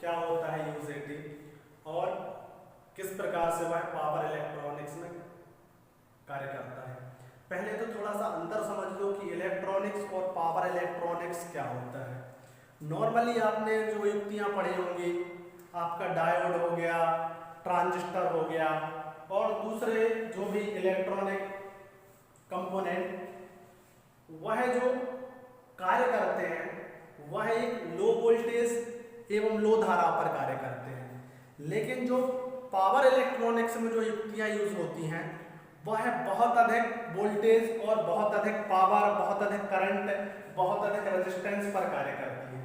क्या होता है यूजेटी और किस प्रकार से वह पावर इलेक्ट्रॉनिक्स में कार्य करता है। पहले तो थोड़ा सा अंतर समझ लो कि इलेक्ट्रॉनिक्स और पावर इलेक्ट्रॉनिक्स क्या होता है। नॉर्मली आपने जो युक्तियां पढ़ी होंगी, आपका डायोड हो गया, ट्रांजिस्टर हो गया और दूसरे जो भी इलेक्ट्रॉनिक कंपोनेंट, वह जो कार्य करते हैं वह एक लो वोल्टेज एवं लो धारा पर कार्य करते हैं। लेकिन जो पावर इलेक्ट्रॉनिक्स में जो युक्तियां यूज होती हैं वह बहुत अधिक वोल्टेज और बहुत अधिक पावर, बहुत अधिक करंट, बहुत अधिक रेजिस्टेंस पर कार्य करती है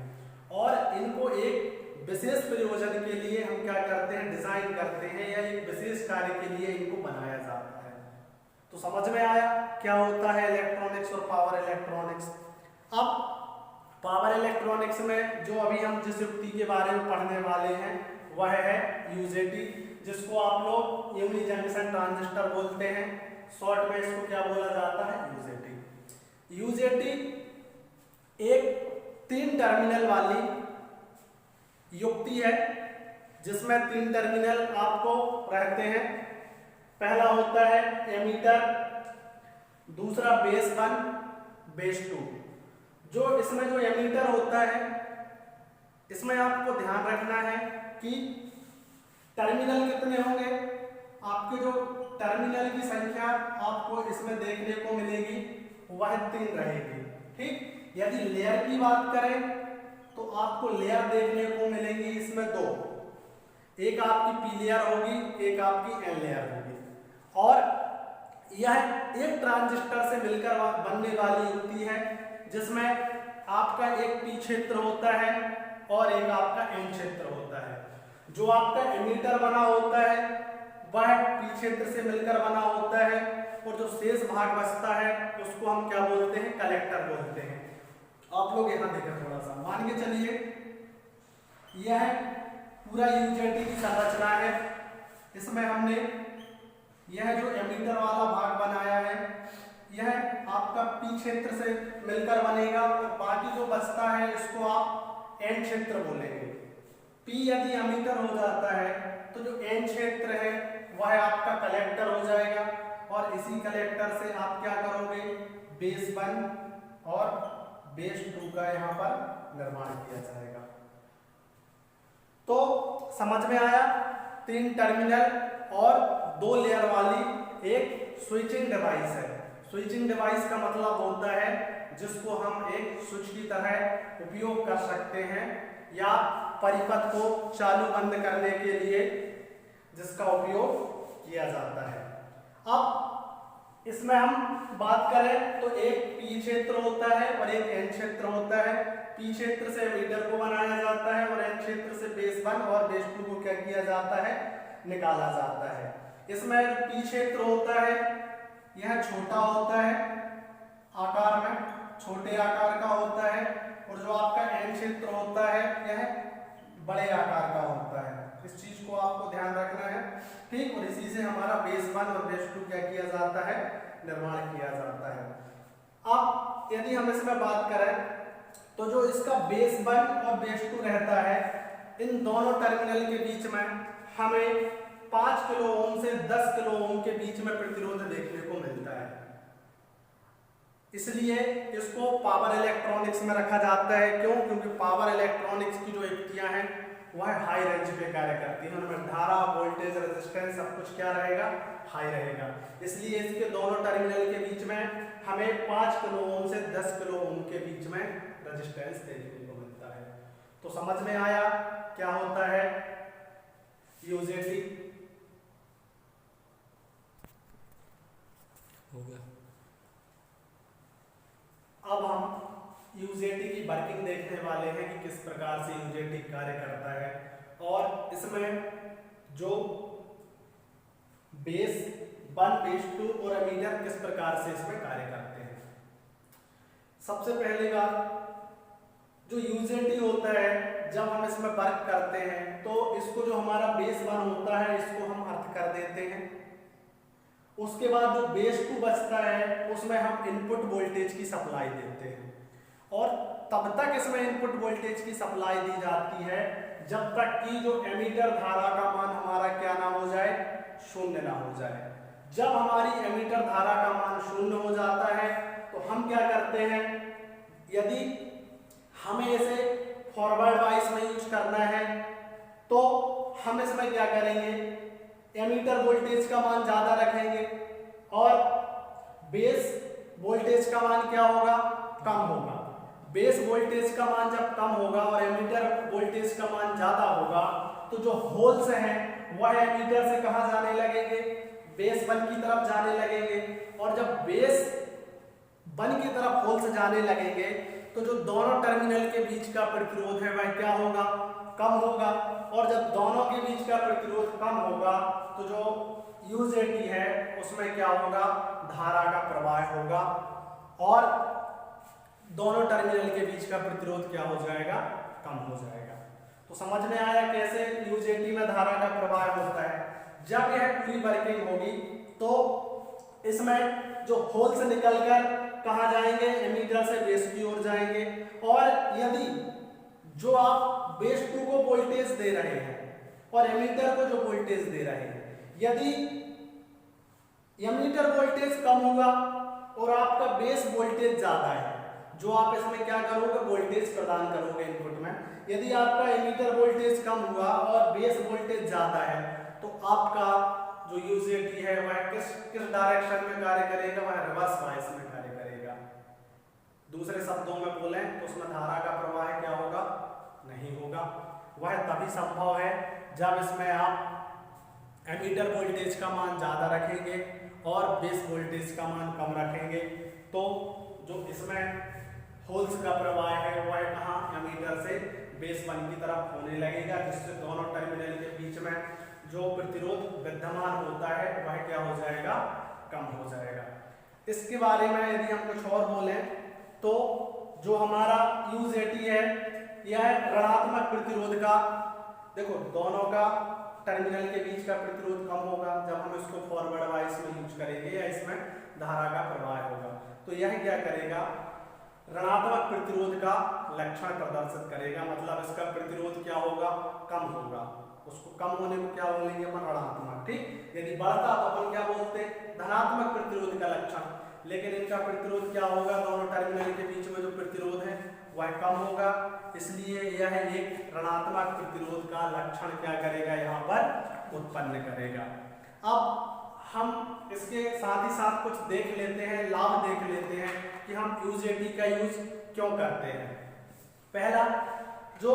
और इनको एक विशेष प्रयोजन के लिए हम क्या करते हैं, डिजाइन करते हैं या एक विशेष कार्य के लिए इनको बनाया जाता है। तो समझ में आया क्या होता है इलेक्ट्रॉनिक्स और पावर इलेक्ट्रॉनिक्स। अब पावर इलेक्ट्रॉनिक्स में जो अभी हम जिस युक्ति के बारे में पढ़ने वाले हैं वह है यूजेटी, जिसको आप लोग यूनि जंक्शन ट्रांजिस्टर बोलते हैं। शॉर्ट में इसको क्या बोला जाता है, यूजेटी। यूजेटी एक 3 टर्मिनल वाली युक्ति है जिसमें 3 टर्मिनल आपको रहते हैं। पहला होता है एमीटर, दूसरा बेस 1, बेस 2। जो इसमें जो एमीटर होता है इसमें आपको ध्यान रखना है कि टर्मिनल कितने होंगे। आपके जो टर्मिनल की संख्या आपको इसमें देखने को मिलेगी वह 3 रहेगी। ठीक, यदि लेयर की बात करें तो आपको लेयर देखने को मिलेंगी इसमें 2, एक आपकी पी लेयर होगी, एक आपकी एन लेयर होगी। और यह एक ट्रांजिस्टर से मिलकर बनने वाली युक्ति है जिसमें आपका एक पी क्षेत्र होता है और एक आपका एन क्षेत्र होता है। जो आपका एमीटर बना होता है वह पी क्षेत्र से मिलकर बना होता है और जो शेष भाग बचता है उसको हम क्या बोलते हैं, कलेक्टर बोलते हैं। आप लोग यहाँ देखें थोड़ा सा, मान के चलिए यह पूरा यूजेटी की संरचना है। इसमें हमने यह जो एमीटर वाला भाग बनाया है यह आपका पी क्षेत्र से मिलकर बनेगा और बाकी जो बचता है इसको आप एन क्षेत्र बोलेंगे। पी यदि एमीटर हो जाता है तो जो एन क्षेत्र है वह आपका कलेक्टर हो जाएगा और इसी कलेक्टर से आप क्या करोगे, बेस 1 और बेस 2 का यहाँ पर निर्माण किया जाएगा। तो समझ में आया, 3 टर्मिनल और 2 लेयर वाली एक स्विचिंग डिवाइस है। स्विचिंग डिवाइस का मतलब होता है जिसको हम एक स्विच की तरह उपयोग कर सकते हैं या परिपथ को चालू बंद करने के लिए जिसका उपयोग किया जाता है। अब इसमें हम बात करें तो एक पी क्षेत्र होता है और एक एन क्षेत्र होता है। पी क्षेत्र से एमीटर को बनाया जाता है और एन क्षेत्र से बेस 1 और बेस 2 को क्या किया जाता है, निकाला जाता है। इसमें पी क्षेत्र होता है यह छोटा होता है आकार में, छोटे आकार का होता है और जो आपका एन क्षेत्र होता है यह बड़े आकार का होता है। इस चीज को आपको ध्यान रखना है। ठीक, और इसी से हमारा बेस 1 और बेस 2 क्या किया जाता है, निर्माण किया जाता है। अब यदि हम इसमें बात करें तो जो इसका बेस 1 और बेस 2 रहता है, इन दोनों टर्मिनल के बीच में हमें 5 किलो ओम से 10 किलो ओम के बीच में प्रतिरोध देखने को मिलता है। इसलिए इसको पावर इलेक्ट्रॉनिक्स में रखा जाता है। क्यों? क्योंकि पावर इलेक्ट्रॉनिक्स की जो युक्तियां हैं वह हाई रेंज पे कार्य करती है, उनमें धारा, वोल्टेज, रेजिस्टेंस सब कुछ क्या रहेगा, हाई रहेगा। इसलिए इसके दोनों टर्मिनल के बीच में हमें 5 किलो ओम से 10 किलो ओम के बीच में रेजिस्टेंस देखने को मिलता है। तो समझ में आया क्या होता है यूजेटी। हो गया। अब हम यूजेटी की वर्किंग देखने वाले हैं कि किस प्रकार से यूजेटी कार्य करता है और इसमें जो बेस 1, बेस 2 और एमीटर किस प्रकार से इसमें कार्य करते हैं। सबसे पहली बात, जो यूजेटी होता है जब हम इसमें वर्क करते हैं तो इसको जो हमारा बेस 1 होता है इसको हम अर्थ कर देते हैं। उसके बाद जो बेस 2 बचता है उसमें हम इनपुट वोल्टेज की सप्लाई देते हैं और तब तक इसमें इनपुट वोल्टेज की सप्लाई दी जाती है जब तक कि जो एमीटर धारा का मान हमारा क्या ना हो जाए, शून्य ना हो जाए। जब हमारी एमीटर धारा का मान शून्य हो जाता है तो हम क्या करते हैं, यदि हमें इसे फॉरवर्ड वाइज में यूज करना है तो हम इसमें क्या करेंगे, एमीटर वोल्टेज का मान ज्यादा रखेंगे और बेस वोल्टेज का मान क्या होगा, कम होगा। बेस वोल्टेज का मान जब कम होगा और एमीटर वोल्टेज का मान ज्यादा होगा तो जो होल्स हैं वह एमीटर से कहां जाने लगेंगे, बेस 1 की तरफ जाने लगेंगे। और जब बेस 1 की तरफ होल्स जाने लगेंगे तो जो दोनों टर्मिनल के बीच का प्रतिरोध है वह क्या होगा, कम होगा। और जब दोनों के बीच का प्रतिरोध कम होगा तो जो यूजेटी है उसमें क्या होगा, धारा का प्रवाह होगा और दोनों टर्मिनल के बीच का प्रतिरोध क्या हो जाएगा, कम हो जाएगा। तो समझ में आया कैसे यूजेटी में धारा का प्रवाह होता है। जब यह पूरी वर्किंग होगी तो इसमें जो होल्स निकलकर कहां जाएंगे, एमीटर से बेस की ओर जाएंगे। और यदि जो आप बेस 2 को वोल्टेज दे रहे हैं और एमीटर को जो वोल्टेज दे रहे हैं, यदि एमीटर वोल्टेज कम होगा और आपका बेस वोल्टेज ज्यादा है, जो आप इसमें क्या करोगे, वोल्टेज प्रदान करोगे इनपुट में। यदि आपका एमीटर वोल्टेज कम हुआ और बेस वोल्टेज ज्यादा है तो आपका जो यूजेटी है वह किस डायरेक्शन में कार्य करेगा, वह रिवर्स वाइज में कार्य करेगा। दूसरे शब्दों में बोलें तो उसमें धारा का प्रवाह क्या होगा, नहीं होगा। वह तभी संभव है जब इसमें आप एमीटर वोल्टेज का मान ज्यादा रखेंगे और बेस वोल्टेज का मान कम रखेंगे। तो जो इसमें होल्स का प्रवाह है वह कहाँ, एमीटर से बेस 1 की तरफ होने लगेगा, जिससे दोनों टर्मिनल के बीच में जो प्रतिरोध विद्यमान होता है वह क्या हो जाएगा, कम हो जाएगा। इसके बारे में यदि हम कुछ और बोलें तो जो हमारा यूजेटी है यह ऋणात्मक प्रतिरोध का, देखो दोनों का टर्मिनल के बीच का प्रतिरोध कम होगा जब हम इसको फॉरवर्ड वाइज में यूज करेंगे या इसमें धारा का प्रवाह होगा। तो यह क्या करेगा, ऋणात्मक प्रतिरोध का लक्षण प्रदर्शित करेगा, मतलब इसका प्रतिरोध क्या होगा, कम होगा। उसको कम होने को क्या बोलेंगे अपन, ऋणात्मक। ठीक, यदि बढ़ता तो अपन क्या बोलते, धनात्मक प्रतिरोध का लक्षण। लेकिन इनका प्रतिरोध क्या होगा, दोनों टर्मिनल के बीच में जो प्रतिरोध है वह कम होगा, इसलिए यह एक ऋणात्मक प्रतिरोध का लक्षण क्या करेगा, यहाँ पर उत्पन्न करेगा। अब हम इसके साथ ही साथ कुछ देख लेते हैं, लाभ देख लेते हैं कि हम यूजेटी का यूज क्यों करते हैं। पहला, जो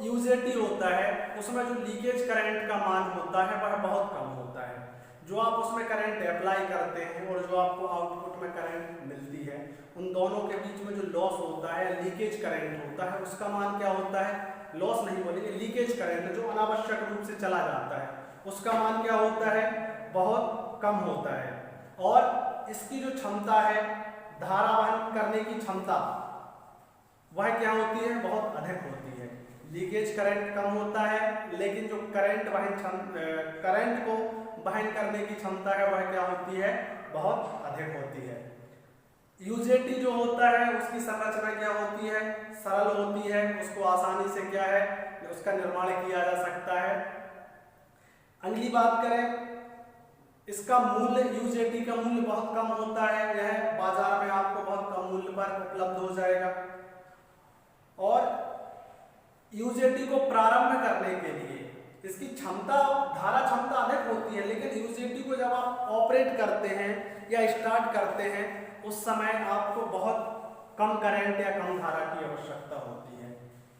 यूजेटी होता है उसमें जो लीकेज करंट का मान होता है वह बहुत कम होता है। जो आप उसमें करंट अप्लाई करते हैं और जो आपको आउटपुट में करंट मिलती है, उन दोनों के बीच में जो लॉस होता है, लीकेज करंट होता है, उसका मान क्या होता है, लॉस नहीं बोलेंगे, लीकेज करंट जो अनावश्यक रूप से चला जाता है उसका मान क्या होता है, बहुत कम होता है। और इसकी जो क्षमता है, धारा वहन करने की क्षमता, वह क्या होती है, बहुत अधिक होती है। लीकेज करंट कम होता है लेकिन जो करंट को वहन करने की क्षमता है वह क्या होती है, बहुत अधिक होती है। यूजेटी जो होता है उसकी संरचना क्या होती है, सरल होती है, उसको आसानी से क्या है, उसका निर्माण किया जा सकता है। अगली बात करें, इसका मूल्य, यूजेटी का मूल्य बहुत कम होता है, यह बाजार में आपको बहुत कम मूल्य पर उपलब्ध हो जाएगा। और यूजेटी को प्रारंभ करने के लिए इसकी क्षमता, धारा क्षमता अधिक होती है, लेकिन यूजेटी को जब आप ऑपरेट करते हैं या स्टार्ट करते हैं उस समय आपको बहुत कम करंट या कम धारा की आवश्यकता होती है।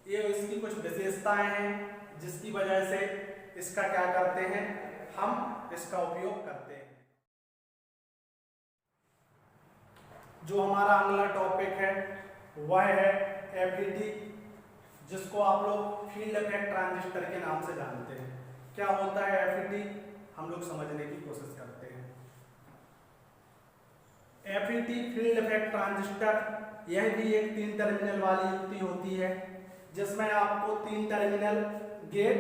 ये इसकी कुछ विशेषताएं हैं जिसकी वजह से इसका क्या करते हैं, हम इसका उपयोग करते हैं। जो हमारा अगला टॉपिक है वह है एफईटी, जिसको आप लोग फील्ड इफेक्ट ट्रांजिस्टर के नाम से जानते हैं। क्या होता है एफईटी, हम लोग समझने की कोशिश करते हैं। एफईटी फील्ड इफेक्ट ट्रांजिस्टर, यह भी एक 3 टर्मिनल वाली युक्ति होती है जिसमें आपको 3 टर्मिनल गेट,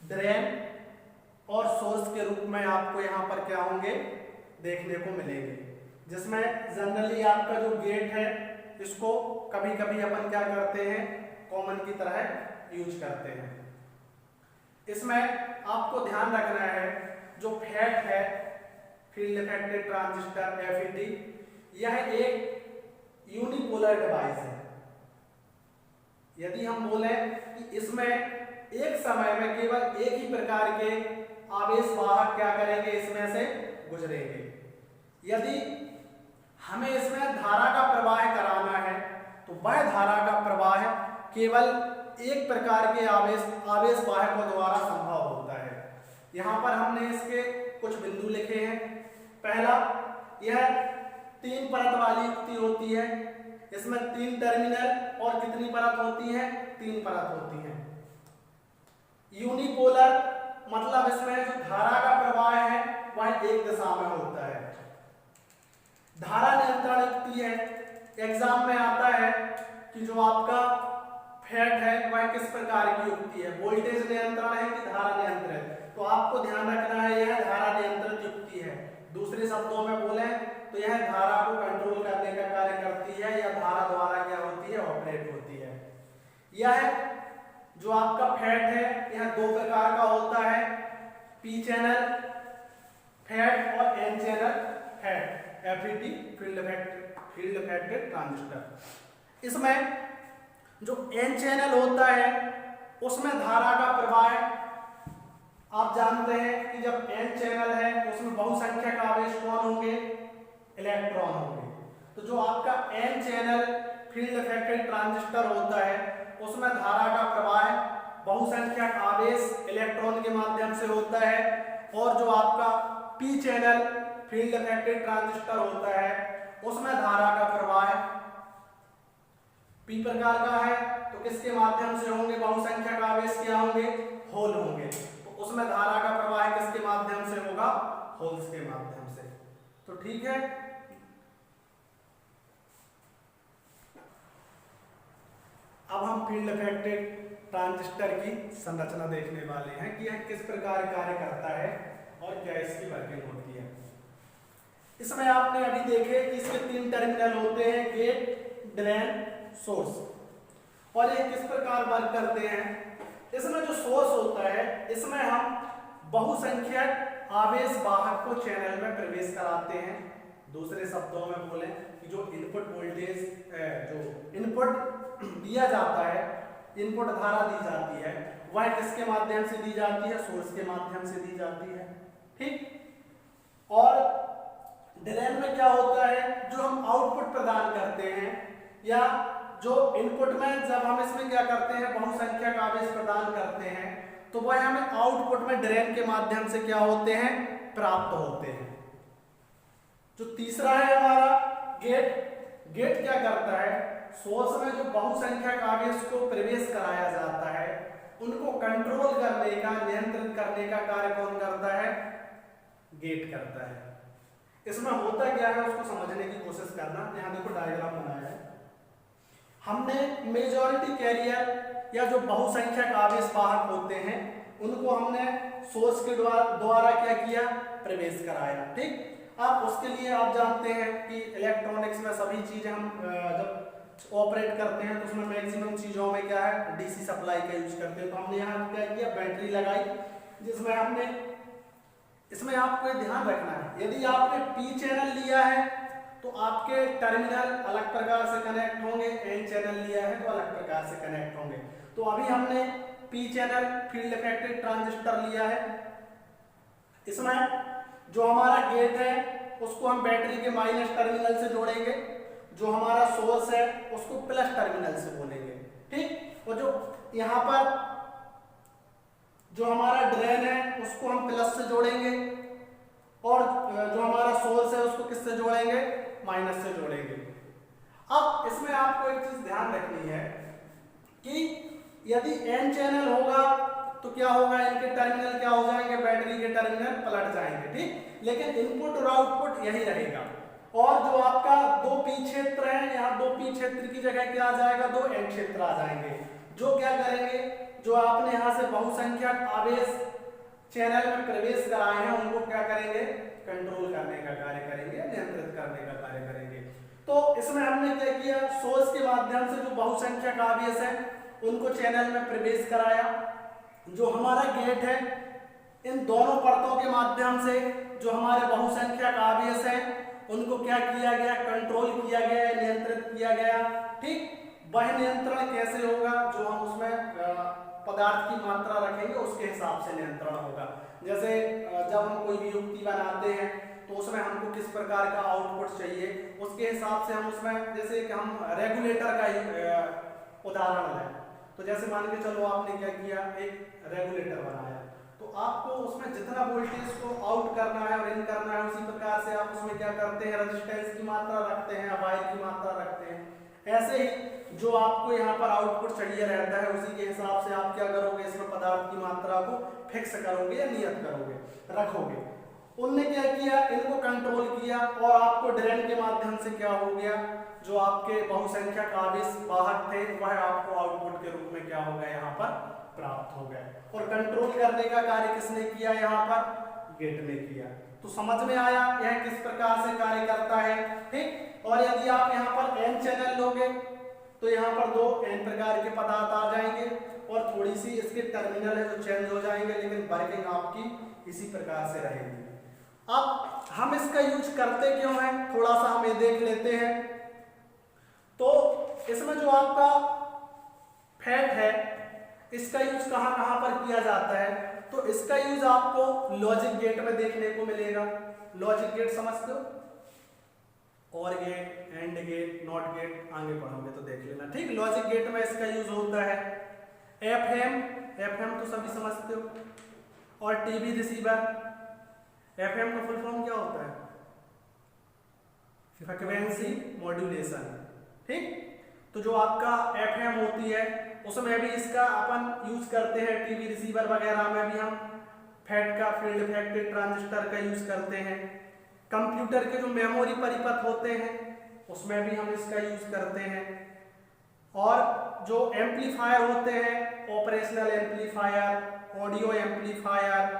ड्रेन और सोर्स के रूप में आपको यहाँ पर क्या होंगे, देखने को मिलेंगे। जिसमें जनरली आपका जो गेट है इसको कभी कभी अपन क्या करते हैं, कॉमन की तरह यूज करते हैं। इसमें आपको ध्यान रखना है जो फैट है फील्ड इफेक्टेड ट्रांजिस्टर FET, यह एक यूनिपोलर डिवाइस है। यदि हम बोले कि इसमें एक समय में केवल एक ही प्रकार के आवेश वाहक क्या करेंगे, इसमें से गुजरेंगे। यदि हमें इसमें धारा का प्रवाह कराना है तो वह धारा का प्रवाह केवल एक प्रकार के आवेश वाहकों द्वारा संभव होता है। यहाँ पर हमने इसके कुछ बिंदु लिखे हैं। पहला, यह 3 परत वाली युक्ति होती है। इसमें 3 टर्मिनल और कितनी परत होती है, 3 परत होती है। यूनिपोलर मतलब इसमें जो धारा का प्रवाह है वह एक दिशा में होता है। धारा नियंत्रण युक्ति है, एग्जाम में आता है कि जो आपका फैट है वह किस प्रकार की युक्ति है, वोल्टेज नियंत्रण है कि धारा नियंत्रण। तो आपको ध्यान रखना है यह धारा नियंत्रित युक्ति है। दूसरे शब्दों में बोले तो यह धारा को कंट्रोल करने का कार्य करती है या धारा द्वारा क्या होती है, ऑपरेट होती है। यह जो आपका फैट है यह 2 प्रकार का होता है, P चैनल फैट और N channel fat, FET field affected transistor. इसमें जो N चैनल होता है उसमें धारा का प्रवाह आप जानते हैं कि जब N चैनल है तो उसमें बहुसंख्यक आवेश कौन होंगे, इलेक्ट्रॉन होंगे। तो जो आपका N channel field affected transistor होता है उसमें धारा का प्रवाह बहुसंख्यक आवेश इलेक्ट्रॉन के माध्यम से होता है, और जो आपका P channel field affected transistor होता है उसमें धारा का प्रवाह P प्रकार का है तो किसके माध्यम से होंगे, बहुसंख्यक आवेश क्या होंगे, होल होंगे। तो उसमें धारा का प्रवाह किसके माध्यम से होगा, होल्स के माध्यम से। तो ठीक है, अब हम फील्ड इफेक्टेड ट्रांजिस्टर की संरचना देखने वाले हैं कि यह किस प्रकार कार्य करता है और क्या इसकी वर्किंग होती है। इसमें आपने अभी देखे कि इसके 3 टर्मिनल होते हैं, गेट, ड्रेन, सोर्स, और ये किस प्रकार वर्क करते हैं। इसमें जो सोर्स होता है इसमें हम बहुसंख्यक आवेश वाहक को चैनल में प्रवेश कराते हैं। दूसरे शब्दों में बोले कि जो इनपुट वोल्टेज जो इनपुट दिया जाता है, इनपुट धारा दी जाती है, वह किसके माध्यम से दी जाती है, सोर्स के माध्यम से दी जाती है। ठीक, और ड्रेन में क्या होता है, जो हम आउटपुट प्रदान करते हैं या जो इनपुट में जब हम इसमें क्या करते हैं, बहुसंख्यक आवेश प्रदान करते हैं तो वह हमें आउटपुट में ड्रेन के माध्यम से क्या होते हैं, प्राप्त होते हैं। जो तीसरा है हमारा गेट, गेट क्या करता है, सोर्स में जो बहुसंख्यक आवेश को प्रवेश कराया जाता है उनको कंट्रोल करने का, नियंत्रित करने का कार्य कौन करता है, गेट करता है। इसमें होता क्या है उसको समझने की कोशिश करना। यहाँ देखो डायग्राम बनाया है हमने। मेजॉरिटी कैरियर या जो बहुसंख्यक आवेश वाहक होते हैं उनको हमने सोर्स के द्वारा क्या किया, प्रवेश कराया। ठीक, आप उसके लिए आप जानते हैं कि इलेक्ट्रॉनिक्स में सभी चीजें हम जब ऑपरेट करते हैं तो उसमें मैक्सिमम चीजों में क्या है, डीसी सप्लाई का यूज करते हैं। तो हमने यहाँ क्या किया, बैटरी लगाई जिसमें हमने, इसमें आपको ये ध्यान रखना है यदि आपने P चैनल लिया है तो आपके टर्मिनल अलग प्रकार से कनेक्ट होंगे, N चैनल लिया है तो अलग प्रकार से कनेक्ट होंगे। तो अभी हमने P channel field affected transistor लिया है। इसमें जो हमारा गेट है उसको हम बैटरी के माइनस टर्मिनल से जोड़ेंगे, जो हमारा सोर्स है उसको प्लस टर्मिनल से बोलेंगे। ठीक, और जो यहाँ पर जो हमारा ड्रेन है उसको हम प्लस से जोड़ेंगे, और जो हमारा सोर्स है उसको किससे जोड़ेंगे, माइनस से जोड़ेंगे। अब इसमें आपको एक चीज ध्यान रखनी है कि यदि N चैनल होगा तो क्या होगा, इनके टर्मिनल क्या हो जाएंगे, बैटरी के टर्मिनल पलट जाएंगे। ठीक, लेकिन इनपुट और आउटपुट यही रहेगा। और जो आपका 2P क्षेत्र है, यहाँ 2P क्षेत्र की जगह क्या आ जाएगा, 2N क्षेत्र आ जाएंगे, जो क्या करेंगे, जो आपने यहाँ से बहुसंख्यक आवेश चैनल में प्रवेश कराए हैं उनको क्या करेंगे, कंट्रोल करने का कार्य करेंगे, नियंत्रित करने का कार्य करेंगे। तो इसमें हमने क्या किया, सोर्स के माध्यम से जो बहुसंख्यक आवेश है उनको चैनल में प्रवेश कराया। जो हमारा गेट है, इन दोनों परतों के माध्यम से जो हमारे बहुसंख्यक आवेश हैं उनको क्या किया गया, कंट्रोल किया गया, नियंत्रित किया गया। ठीक, वह नियंत्रण कैसे होगा, जो हम उसमें पदार्थ की मात्रा रखेंगे उसके हिसाब से नियंत्रण होगा। जैसे जब हम कोई भी युक्ति बनाते हैं तो उसमें हमको किस प्रकार का आउटपुट चाहिए, उसके हिसाब से हम उसमें, जैसे कि हम रेगुलेटर का ही उदाहरण लें, तो जैसे मान के चलो आपने क्या किया, एक रेगुलेटर बनाया, तो आपको उसमें जितना वोल्टेज को आउट करना है और इन करना है, उसी प्रकार से आप उसमें क्या करते हैं, रेजिस्टेंस की मात्रा रखते हैं, वायर की मात्रा रखते हैं। ऐसे ही जो आपको यहाँ पर आउटपुट चाहिए रहता है, उसी के हिसाब से आप क्या करोगे, इसमें पदार्थ की मात्रा को फिक्स करोगे या नियत करोगे, रखोगे। उनने क्या किया, इनको कंट्रोल किया और आपको ड्रेन के माध्यम से क्या हो गया, जो आपके बहुसंख्यक आवेश वाहक थे वह आपको आउटपुट के रूप में क्या हो गया, यहाँ पर प्राप्त हो गए। और कंट्रोल करने का कार्य किसने किया, यहाँ पर गेट ने किया। तो समझ में आया यह किस प्रकार से कार्य करता है। ठीक, और यदि आप यहाँ पर n चैनल लोगे तो यहाँ पर दो n प्रकार के पदार्थ आ जाएंगे और थोड़ी सी इसके टर्मिनल है जो चेंज हो जाएंगे, लेकिन वर्किंग आपकी इसी प्रकार से रहेगी। अब हम इसका यूज करते क्यों हैं, थोड़ा सा हम ये देख लेते हैं। तो इसमें जो आपका फैट है, इसका यूज कहां कहां पर किया जाता है, तो इसका यूज आपको लॉजिक गेट में देखने को मिलेगा। लॉजिक गेट समझते हो, OR gate, and gate, not gate, आगे पढ़ोगे तो देख लेना। ठीक, लॉजिक गेट में इसका यूज होता है। एफएम तो सभी समझते हो, और टीवी रिसीवर। एफएम का फुल फॉर्म क्या होता है, फ्रीक्वेंसी मॉड्यूलेशन। ठीक, तो जो आपका एफएम होती है उसमें भी इसका अपन यूज करते हैं। टीवी रिसीवर वगैरह में भी हम फैट का, फील्ड इफेक्टेड ट्रांजिस्टर का यूज करते हैं। कंप्यूटर के जो मेमोरी परिपथ होते हैं उसमें भी हम इसका यूज करते हैं। और जो एम्पलीफायर होते हैं, operational amplifier, audio amplifier,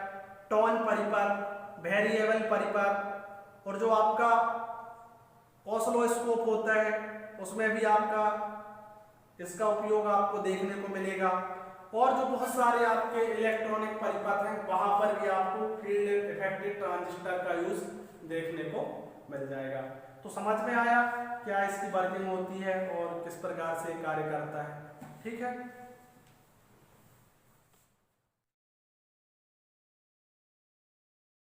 tone परिपथ, वेरिएबल परिपथ, और जो आपका ऑसिलोस्कोप होता है उसमें भी आपका इसका उपयोग आपको देखने को मिलेगा। और जो बहुत सारे आपके इलेक्ट्रॉनिक परिपथ हैं वहां पर भी आपको फील्ड इफेक्टेड ट्रांजिस्टर का यूज देखने को मिल जाएगा। तो समझ में आया क्या इसकी वर्किंग होती है और किस प्रकार से कार्य करता है। ठीक है।